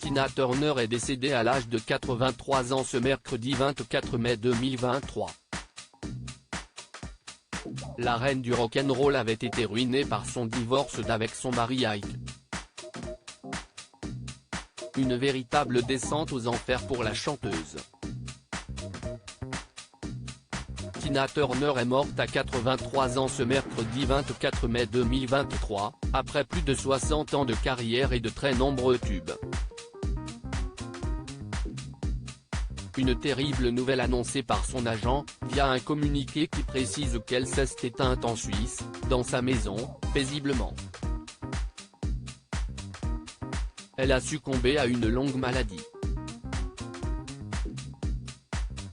Tina Turner est décédée à l'âge de 83 ans ce mercredi 24 mai 2023. La reine du rock'n'roll avait été ruinée par son divorce d'avec son mari Ike. Une véritable descente aux enfers pour la chanteuse. Tina Turner est morte à 83 ans ce mercredi 24 mai 2023, après plus de 60 ans de carrière et de très nombreux tubes. Une terrible nouvelle annoncée par son agent, via un communiqué qui précise qu'elle s'est éteinte en Suisse, dans sa maison, paisiblement. Elle a succombé à une longue maladie.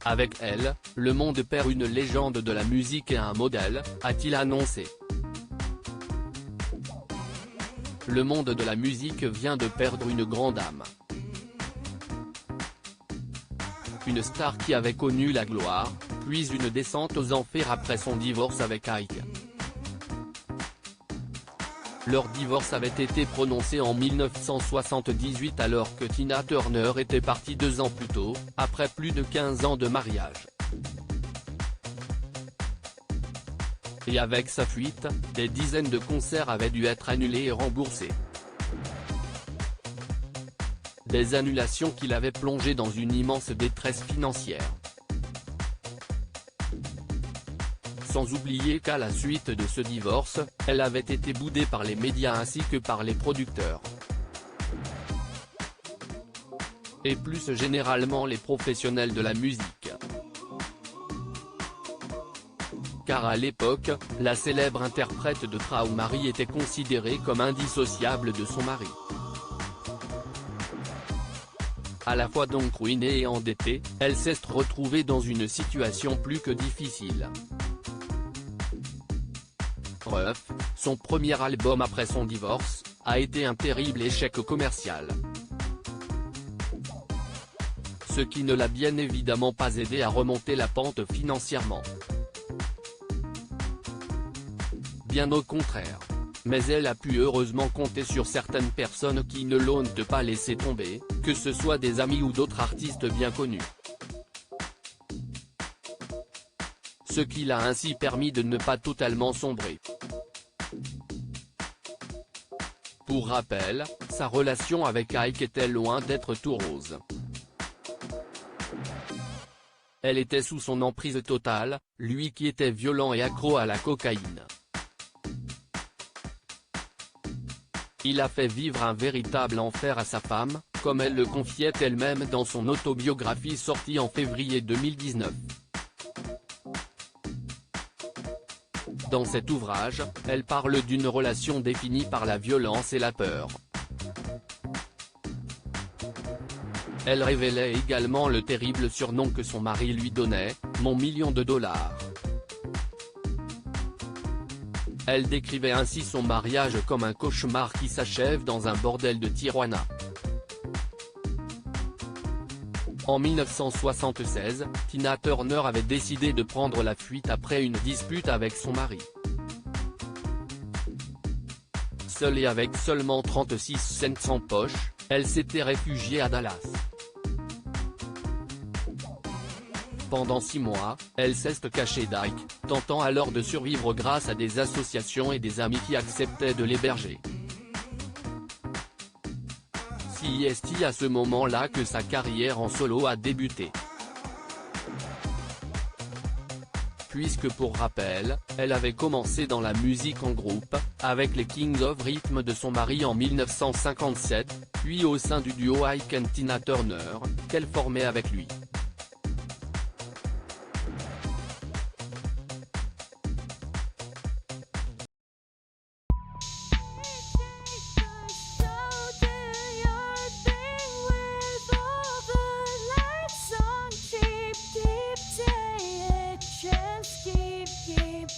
Avec elle, le monde perd une légende de la musique et un modèle, a-t-il annoncé. Le monde de la musique vient de perdre une grande âme. Une star qui avait connu la gloire, puis une descente aux enfers après son divorce avec Ike. Leur divorce avait été prononcé en 1978 alors que Tina Turner était partie 2 ans plus tôt, après plus de 15 ans de mariage. Et avec sa fuite, des dizaines de concerts avaient dû être annulés et remboursés. Des annulations qui l'avaient plongé dans une immense détresse financière. Sans oublier qu'à la suite de ce divorce, elle avait été boudée par les médias ainsi que par les producteurs. Et plus généralement les professionnels de la musique. Car à l'époque, la célèbre interprète de Traumary était considérée comme indissociable de son mari. À la fois donc ruinée et endettée, elle s'est retrouvée dans une situation plus que difficile. Rough, son premier album après son divorce, a été un terrible échec commercial. Ce qui ne l'a bien évidemment pas aidé à remonter la pente financièrement. Bien au contraire. Mais elle a pu heureusement compter sur certaines personnes qui ne l'ont pas laissé tomber, que ce soit des amis ou d'autres artistes bien connus. Ce qui l'a ainsi permis de ne pas totalement sombrer. Pour rappel, sa relation avec Ike était loin d'être tout rose. Elle était sous son emprise totale, lui qui était violent et accro à la cocaïne. Il a fait vivre un véritable enfer à sa femme, comme elle le confiait elle-même dans son autobiographie sortie en février 2019. Dans cet ouvrage, elle parle d'une relation définie par la violence et la peur. Elle révélait également le terrible surnom que son mari lui donnait, mon million de dollars. Elle décrivait ainsi son mariage comme un cauchemar qui s'achève dans un bordel de Tijuana. En 1976, Tina Turner avait décidé de prendre la fuite après une dispute avec son mari. Seule et avec seulement 36 cents en poche, elle s'était réfugiée à Dallas. Pendant 6 mois, elle s'est cachée d'Ike, tentant alors de survivre grâce à des associations et des amis qui acceptaient de l'héberger. C'est à ce moment-là que sa carrière en solo a débuté. Puisque pour rappel, elle avait commencé dans la musique en groupe, avec les Kings of Rhythm de son mari en 1957, puis au sein du duo Ike and Tina Turner, qu'elle formait avec lui. Keep